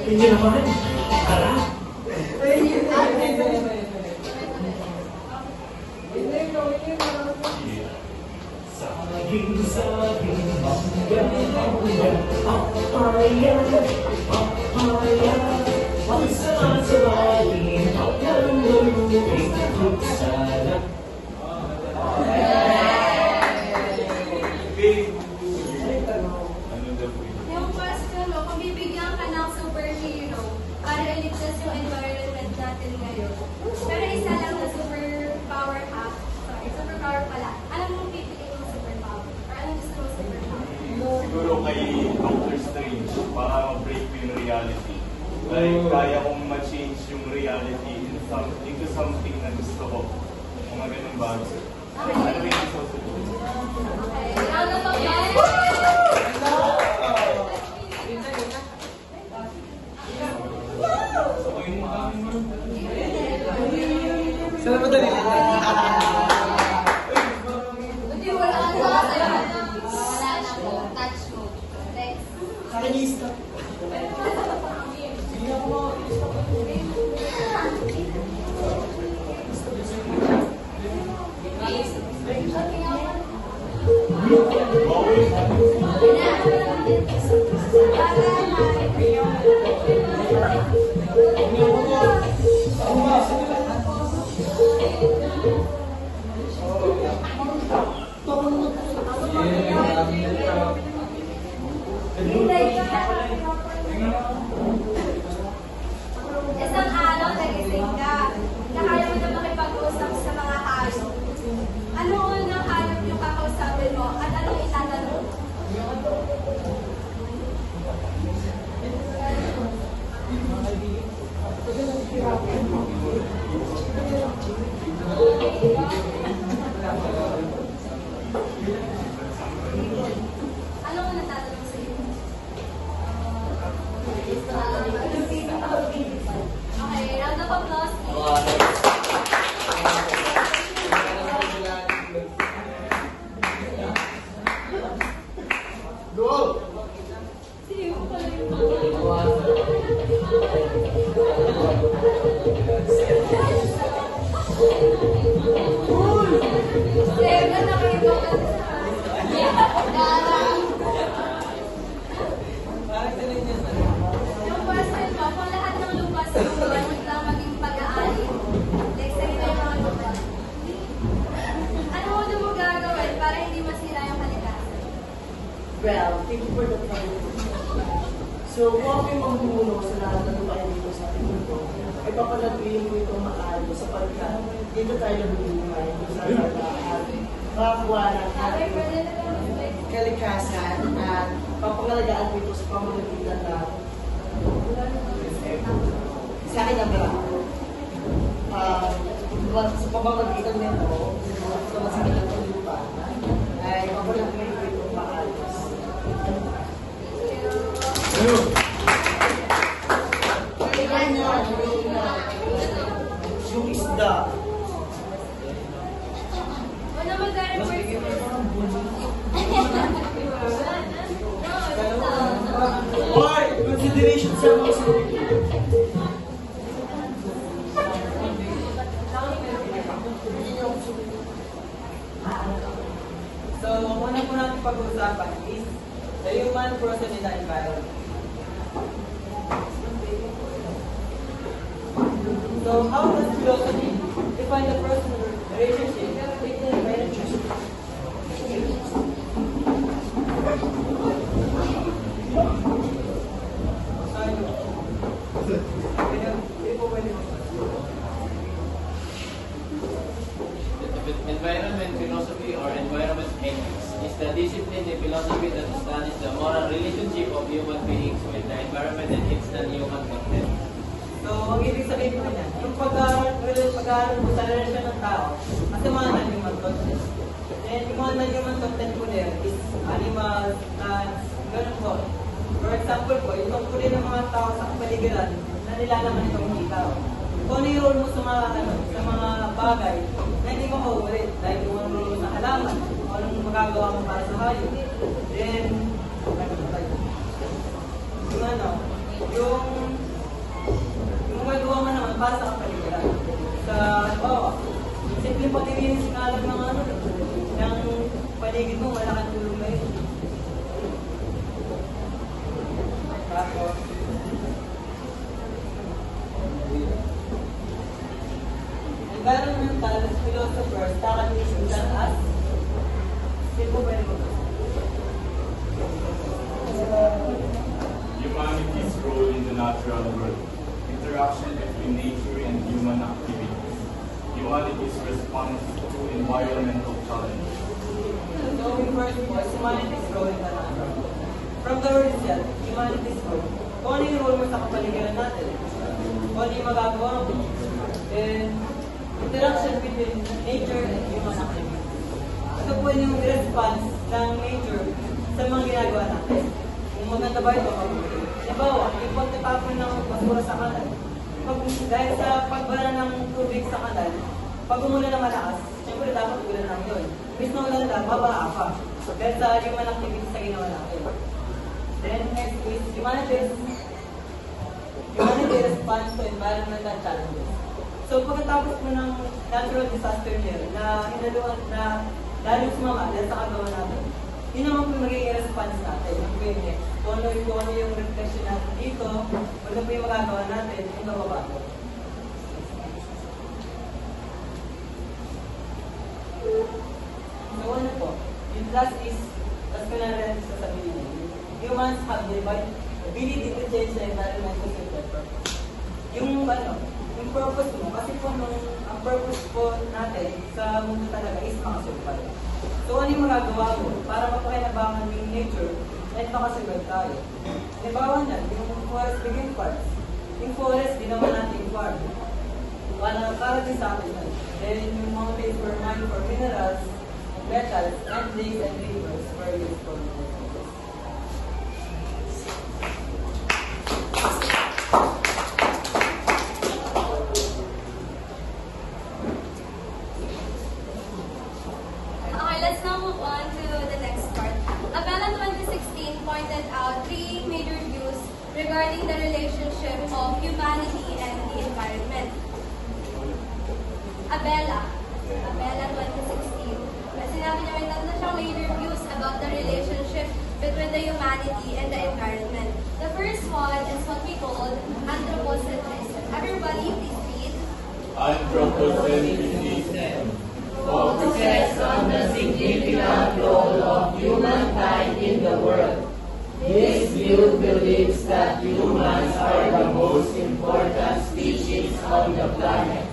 Hindi naman. Kara. Yung question mo, kung bibigyan ka ng superhero para iligtas yung environment natin ngayon. Pero isa lang na superpower superpower pala. Alam mo pipili yung superpower? Or anong gusto mo superpower? Siguro kay Doctor Strange para ma-break ko yung reality. Like, kaya kong ma-change yung reality into something na gusto ko. Mga ganun bagay. Ano yung gusto ko? Okay. Ano ba yan? Saan ba dali? Buti wala na sa'yo. Wala na po. Touch mo. Next. Kanista. Isang araw, nagising ka. Nakaya mo na makipag-usap sa mga hayop. Ano unang hayop yung kakausapin mo at anong itatanong? Anong unang tatanong sa'yo? Okay, round of applause, please. Yung question mo, kung lahat ng lupa sa buwan lang maging pag-aari, like sa'yo na yung mga lupa, ano mo gagawin para hindi masira yung kalikasan? Well, thank you for the time. So, kung ako yung mamumuno sa lahat ng lupain dito sa ating mundo, ay papanatiliin ko itong maayos sapagkat dito tayo nabubuhay sa makakuha ng ating kalikasan at papangalagaan ko ito sa pamamagitan na sa akin ang sa pamamagitan nito sa masakit ng lupa ay papanatiliin ko itong maayos. Yung isda. Una mag-report Or consideration sa mga sinabi. So, ang una po natin pag-uusapan is the human process in the environment. So, how does philosophy define the personal relationship with the environment? environment philosophy or environment ethics is the discipline and philosophy that studies the moral relationship of human beings with the environment and its non-human content. So, ang ibig sabihin po niyan, yung pag-aaral po sa relasyon ng tao, kasi mga non-human content. And yung mga non-human content po nila is animals, plants, ganun po. For example po, yung tungkulin ng mga tao sa kapaligiran na nilalaman itong mga tao. Kung ano yung role mo sa mga bagay na hindi mo mauulit, dahil kung ano role mo sa halaman, kung anong magagawa mo para sa hayop. Then, yung magagawa mo naman para sa kapaligiran. Sa, simple pag-iwinis nga lang ng paligid mo, malaking tulong na yun. Tapos, environmental philosophers studies that as simple ba yun? Humanity's role in the natural world, interaction between nature and human activities, humanity's response to environmental challenges. So, yung first po is humanity's role in the natural world. From the word itself, humanity's role. Kung ano yung role mo sa kapaligiran natin, kung ano yung magagawa mo, then interaction between nature and human activities. Ito po yung response ng nature sa mga ginagawa natin. Kung maganda ba ito, mabuti. Halimbawa, yung pagtatapon ng basura sa kanal, dahil sa pagbara ng tubig sa kanal, pag umulan na malakas, siyempre dapat ulan lang yun. Bis na ulan lang, babaa pa. Dahil sa human activities sa ginawa natin. Then next is humanity's response to environmental challenges. So pagkatapos mo ng natural disaster niya na hinaluan na lalo sumama dahil sa kagawa natin, yun naman po magiging response natin. Yung po yung next. Kung ano yung reflection natin dito, ano po yung magagawa natin, yung nababago. So ano po? Yung last is, as ko na rin sasabihin niya, humans have the ability to change the environment to suit their purpose. Yung purpose mo, kasi po ang purpose po natin sa mundo talaga is makasurvive. So ano yung magagawa mo para mapakinabangan yung nature at makasurvive tayo? Halimbawa niyan, yung forest begin farms. Yung forest, ginawa natin farm. Para din sa atin yan. Then yung mountains were mined for minerals, metals, and lakes and rivers for use for Okay, let's now move on to the next part. Abella 2016 pointed out three major views regarding the relationship of humanity and the environment. Abella 2016. Sinabi niya may tatlo siyang major views about the relationship between the humanity and the environment. The first one is what we call anthropocentrism. Everybody, please read. Anthropocentrism focuses on the significant role of humankind in the world. This view believes that humans are the most important species on the planet.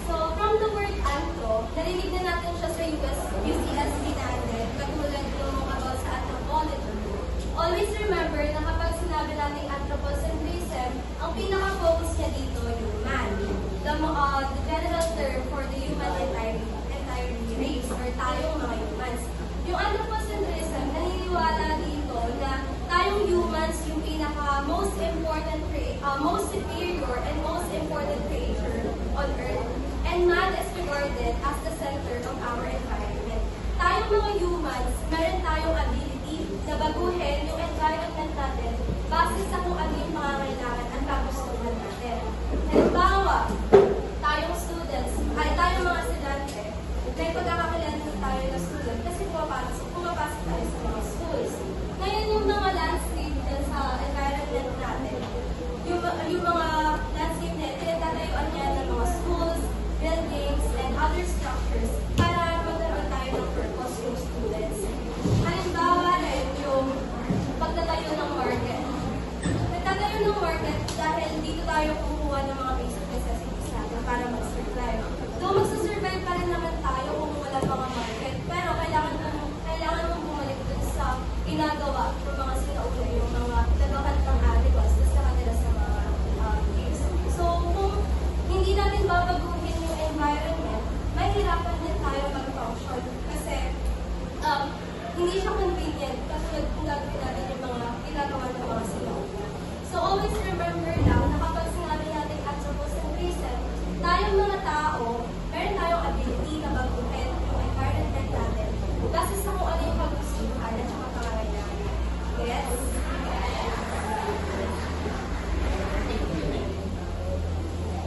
So, from the word anthro, narinig na natin siya sa UCSB natin, katulad nung about sa anthropology. Always remember na kapag sinabi natin anthropocentrism, ang pinaka-focus niya dito yung man. The general term for the human entire race or tayong mga humans. Yung anthropocentrism, naniniwala dito na tayong humans yung pinaka-most important, most superior and most important creature on earth. And man is regarded as the center of our environment. Tayong mga humans, meron tayong ability na baguhin yung environment natin base sa kung ano yung pangangailangan at kagustuhan natin. Halimbawa, tayong students, tayong mga estudyante, may pagkakakilan tayo na student kasi pumapasok tayo sa mga schools. Ngayon yung mga landscape dyan sa environment natin, yung mga landscape na tinatayuan niya ng mga schools, buildings, and other structures para magkaroon tayo ng purpose yung students. Halimbawa rin yung pagtatayo ng market. hindi siya convenient katulad kung gagawin natin yung mga ginagawa ng mga sila. So always remember lang na kapag sinabi natin anthropocentrism, tayong mga tao, meron tayong ability na baguhin yung environment natin kasi sa kung ano yung kagustuhan at saka pangangailangan. Yes?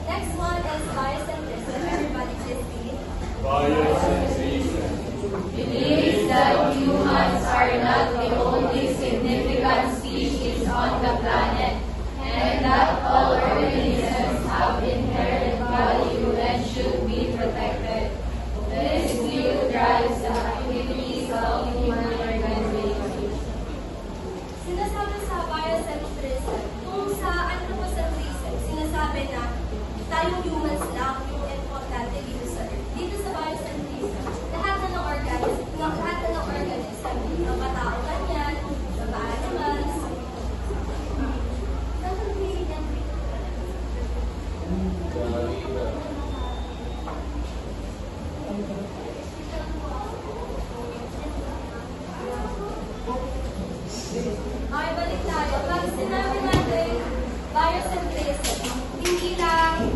Next one is biocentrism. Everybody please read. Biocentrism. Believes that humans are not the only significant species on the planet, and that all organisms have inherent value and should be protected. This view drives the activities of human organizations. Sinasabi sa biocentrism, kung sa anthropocentrism, sinasabi na tayong humans lang yung importante dito sa Earth. Dito sa biocentrism, lahat na ng organism, ng katao kanyan, ng animals, okay, balik tayo. Pag sinabi natin biocentrism, hindi lang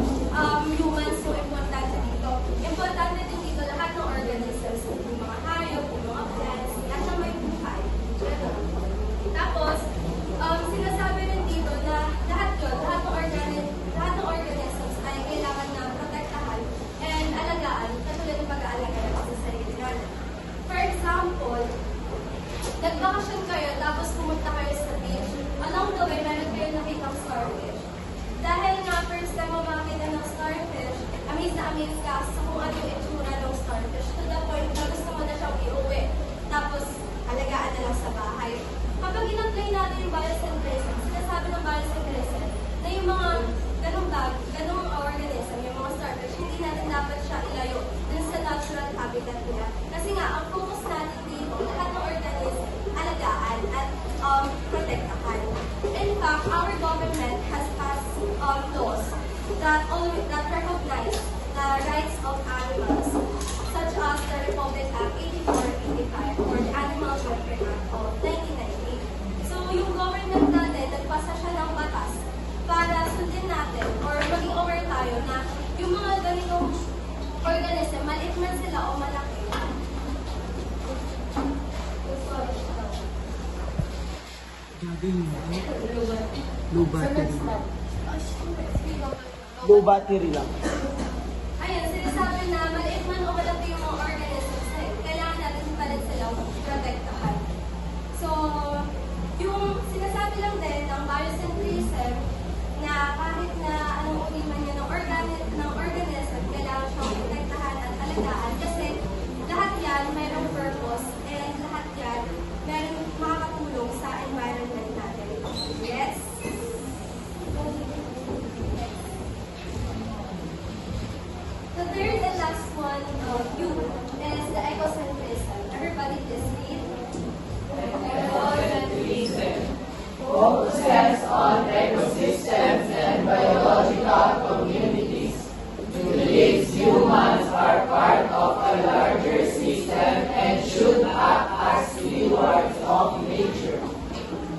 humans yung importante dito. Importante din dito lahat ng organisms, yung mga hayop, yung mga plants, lahat na may buhay. Tapos, sinasabi rin dito na lahat ng organisms ay kailangan na protektahan and alagaan, katulad ng pag-aalaga natin sa sarili natin. For example, nagbakasyon kayo, tapos pumunta kayo sa beach. Along the way, meron kayo nakitang starfish. Dahil nga, first time mo makakita ng starfish, amaze na amaze ka sa kung ano yung itsura ng starfish. To the point na gusto mo na siyang iuwi. Tapos, alagaan na lang sa bahay. Kapag in-apply natin yung biocentrism, sinasabi ng biocentrism na yung mga ganong organism, yung mga starfish, hindi natin dapat siya ilayo dun sa natural habitat nila. Kasi nga, ang focus natin dito, lahat ng organism, alagaan at protektahan. In fact, our government has passed laws that recognize the rights of animals, such as the Republic Act 8485 or the Animal Welfare Act of 1998. So, yung government natin, nagpasa siya ng batas para sundin natin or maging aware tayo na yung mga ganitong organism, maliit man sila o malaki, Low battery. Low battery lang. ayun, sinasabi na maliit man o malaki yung mga organisms na yun, kailangan natin palit silang protektahan. So, yung sinasabi lang din ng biocentrism na kahit na anong uri man yan ng organism, kailangan siyang protektahan at alagaan kasi lahat yan mayroong purpose and lahat yan mayroong makakatulong sa environment natin. Yes? The third and last one is the ecocentrism. Everybody please read. Focuses on ecosystems and biological communities. Believes humans are part of a larger system and should act as stewards of nature.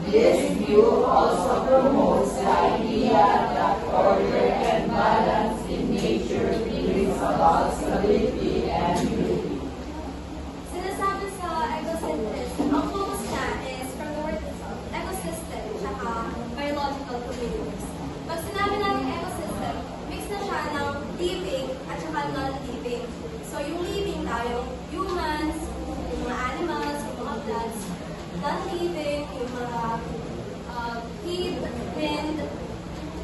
This view also promotes the idea that order and balance in nature brings about stability and beauty. Sinasabi sa ecocentrism, ang focus niya is from the word itself, ecosystem, tsaka biological communities. Pag sinabi natin ecosystem, mix na siya ng living at saka non-living. So yung living tayo, humans, yung mga animals, yung mga plants, non-living, yung mga heat, wind,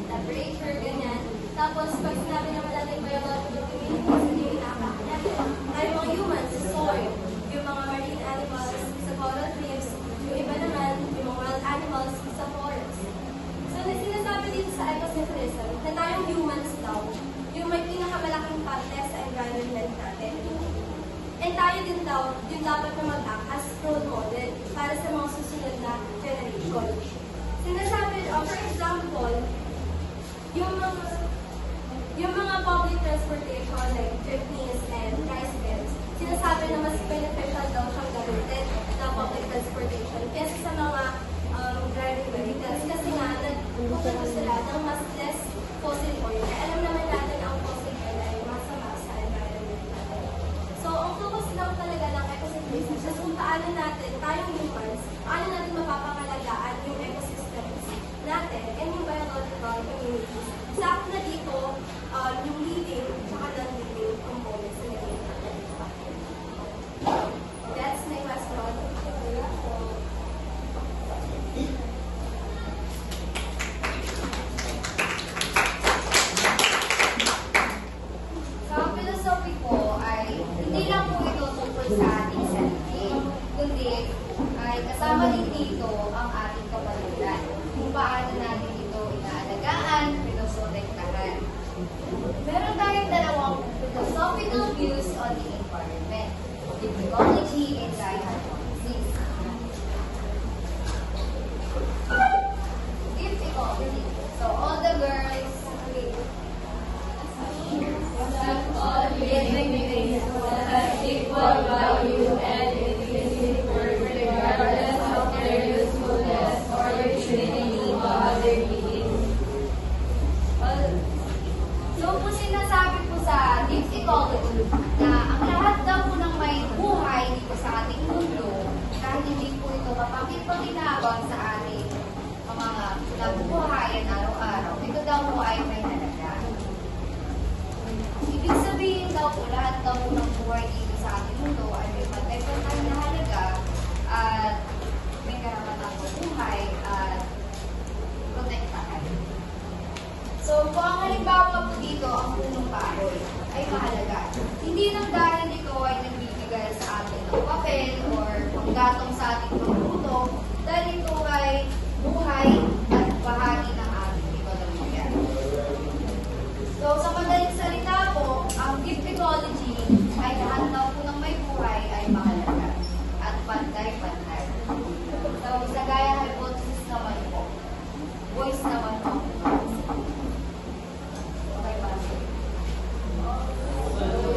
temperature, ganyan. Tapos, pag sinabi naman natin biological communities, hindi yung inaapakan natin. Tayo mga humans, soil, yung mga marine animals sa coral reefs, yung iba naman, yung mga wild animals sa forest. So, sinasabi dito sa ecocentrism na tayong humans daw, yung may pinakamalaking parte sa environment natin. And tayo din daw, yung dapat na mag-act as role model para sa mga susunod na generation. Sinasabi, for example, yung mga public transportation like jeepneys and tricycles, sinasabi na mas beneficial daw siyang gamitin na public paano natin, tayong humans, paano natin mapapangalagaan yung ecosystems natin and yung biological communities. Sakto na dito, yung living at non-living components na naging natin. That's my question. Sa philosophy ko ay hindi lang po ito tungkol sa ating sarili, kundi ay kasama din dito ang ating kapaligiran, kung paano natin ito inaalagaan, pinoprotektahan. Meron tayong dalawang philosophical views on the environment, the ecology and Gaia hypothesis. Gift ecology. So all the girls, all living beings have equal value and intrinsic worth regardless of their usefulness or utility to other beings. So po sinasabi po sa gift ecology na ang lahat daw po ng may buhay dito sa ating mundo, kahit hindi po ito kapakit-pakinabang sa ating mga nabubuhayan araw-araw, ito daw po ay may halaga. Ibig sabihin daw po, lahat daw po ng buhay dito sa ating mundo ay may pantay-pantay na halaga at may karapatang buhay at protektahan. So, kung ang halimbawa po dito, ang punong kahoy ay mahalaga. Hindi nang dahil ito ay nagbibigay sa atin ng papel or panggatong sa ating pagtulog, dahil ito ay buhay at bahagi ng ating ekonomiya. So, sa madaling salita po, ang gift ecology ay lahat daw po ng may buhay ay mahalaga at pantay-pantay. So, sa Gaia hypothesis naman po, voice naman po. Okay ba?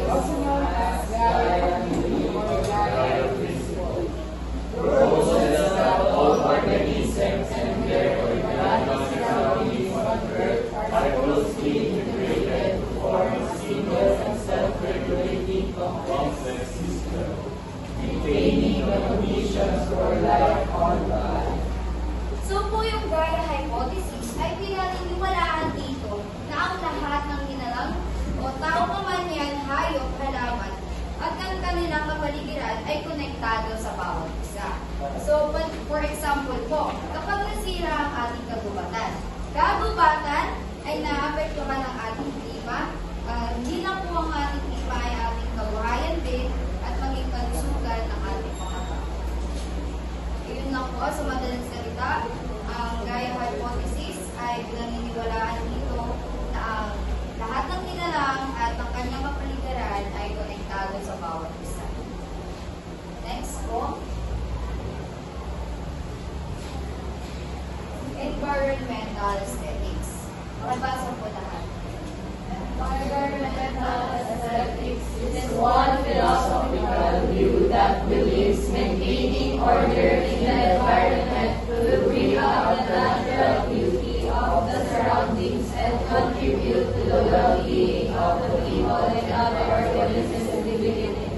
Also known as Gaia principle. Proposes that all organisms and their organic surroundings on Earth are closely integrated to form a single and self-regulating complex system, maintaining the conditions for life on Earth. So po yung Gaia hypothesis ay pinaniniwalaan dito na ang lahat ng nilalang o tao man yan, hayop, halaman, at ang kanilang kapaligiran ay konektado sa bawat isa. So, for example po, kapag nasira ang ating kagubatan ay naapektuhan ng ating klima. Hindi lang po ang ating klima ay ating kabuhayan din at maging kalusugan ng ating mga tao. Yun lang po, sa madaling salita, ang Gaia hypothesis ay pinaniniwalaan dito na ang lahat ng nilalang at ang kanyang kapaligiran ay konektado sa bawat isa. Next po. Environmental aesthetics. Makabasa po lahat. Environmental aesthetics is one philosophical view that believes maintaining order in the environment will bring out the natural beauty of the surroundings and contribute to the well-being of the people and other organisms living in it.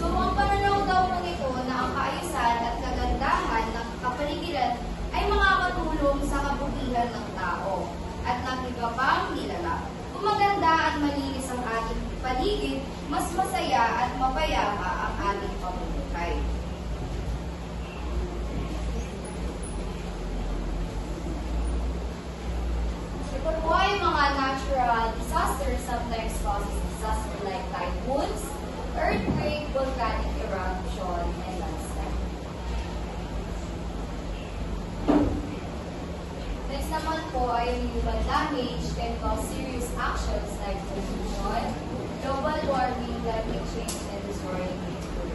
So, ang pananaw daw po nito na ang kaayusan at kagandahan ng kapaligiran ay makakatulong sa kabutihan ng tao at ng iba pang nilalang. Kung maganda at malinis ang ating paligid, mas masaya at mapayapa ang ating pamumuhay. Ito po ay mga natural disasters sometimes causes disaster like typhoons, earthquake, volcanic eruption, and landslide. Next naman po ay yung human damage can cause serious actions like pollution, global warming, climate change, and destroying nature.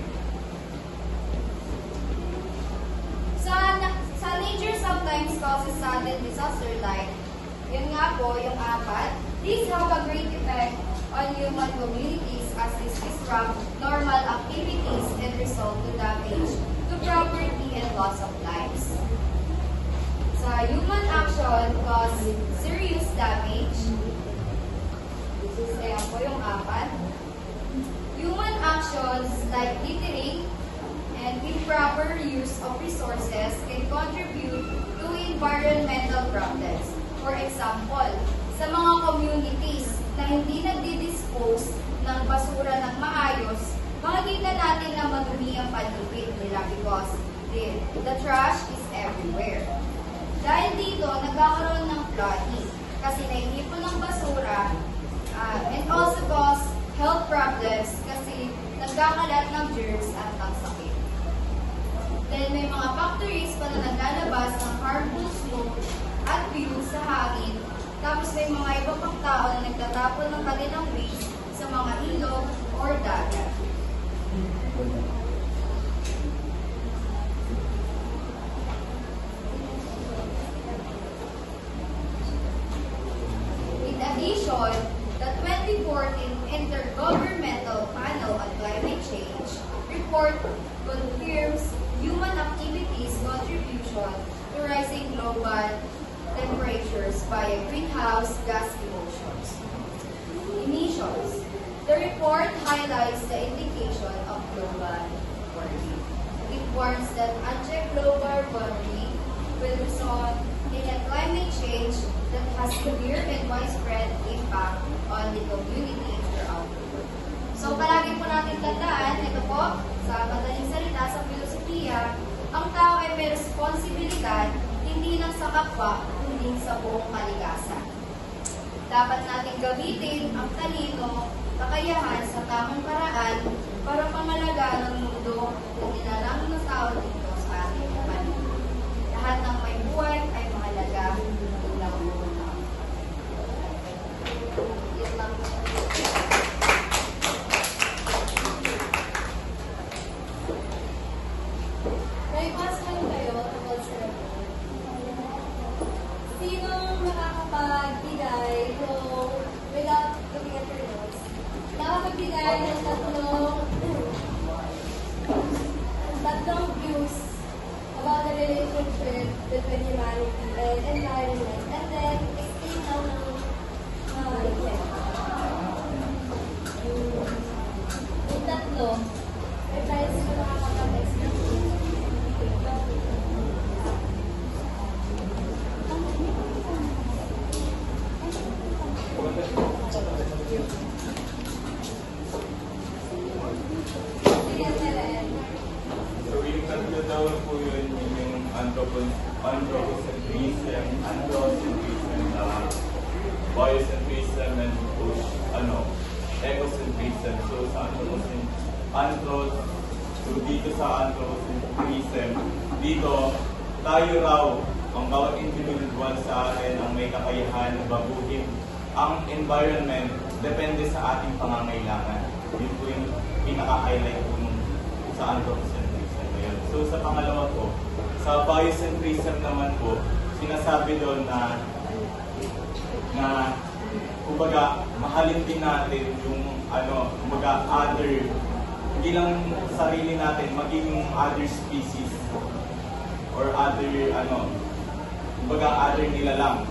Sa nature sometimes causes sudden disaster like, yun nga po, yung apat. These have a great effect on human communities as they disrupt normal activities and result to damage to property and loss of lives. Sa human action cause serious damage. Ayan po yung apat. Human actions like littering and improper use of resources can contribute to environmental problems. For example, sa mga communities na hindi nagdi-dispose ng basura ng maayos, makikita natin na madumi ang paligid nila because the trash is everywhere. Dahil dito, nagkakaroon ng flooding kasi nainipon ng basura and also cause health problems kasi nagkakalat ng germs at ng sakit. Then may mga factories pa na naglalabas ng harmful smoke at fumes sa hangin. Tapos may mga iba pang tao na nagtatapon ng kanilang waste sa mga ilog or dagat. In addition, the 2014 Intergovernmental Panel on Climate Change report confirms human activities' contribution to rising global temperatures via greenhouse gas emissions. The report highlights the indication of global warming. It warns that unchecked global warming will result in a climate change that has severe and widespread impact on the community throughout the world. So palagi po natin tandaan, ito po, sa madaling salita, sa filosofiya, ang tao ay may responsibilidad hindi lang sa kapwa, kundi sa buong kalikasan. Dapat natin gamitin ang talino, kakayahan sa tamang paraan para pangalagaan ng mundo na nilalang ng tao dito sa ating paligid. Lahat ng may buhay ay mahalaga bilang buong tao. Yan lang. May question kayo tungkol sa report. Sinong nakakapagbigay ng, without looking at your notes, nakakapagbigay ng tatlong views about the relationship between humanity and environment, and then explain lang ng yung tatlo, may tayo sila nakakapag-explain. So yung tatlo daw po yun, yung anthropocentrism, biocentrism, and ecocentrism. So sa dito sa anthropocentrism, dito tayo raw, ang bawat individual sa atin ang may kakayahan na baguhin ang environment depende sa ating pangangailangan. Yun po yung pinaka-highlight po sa anthropocentrism na yun. So sa pangalawa po, sa biocentrism naman po, sinasabi doon na kumbaga, mahalin din natin yung kumbaga, other, hindi lang sarili natin, maging yung other species or other, kumbaga, other nilalang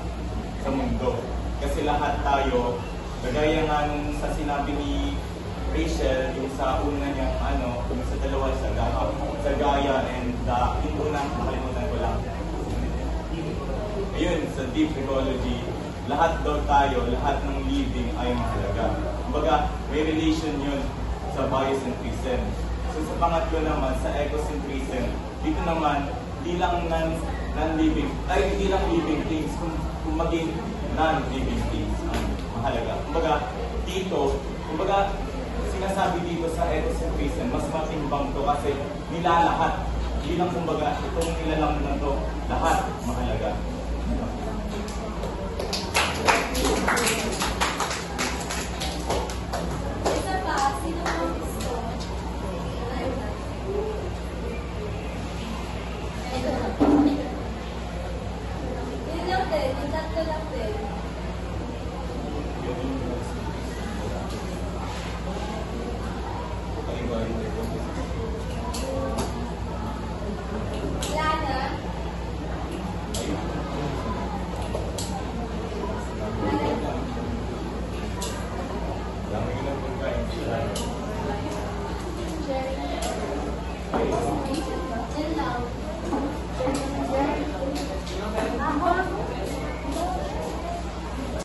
sa mundo. Kasi lahat tayo, kagaya nga nung sa sinabi ni Rachel, yung sa una niyang yung sa dalawa sa Gaia and yung unang nakalimutan ko lang. Ayun, sa deep ecology, lahat daw tayo, lahat ng living ay mahalaga. Kumbaga, may relation yun sa biocentrism. So sa pangatlo naman, sa ecocentrism, dito naman, hindi lang non-living, hindi lang living things, kung maging non-living things ang mahalaga. Kumbaga, sinasabi dito sa ecocentrism, mas matimbang to kasi nilalahat. Hindi lang kumbaga, itong nilalang na to, lahat mahalaga.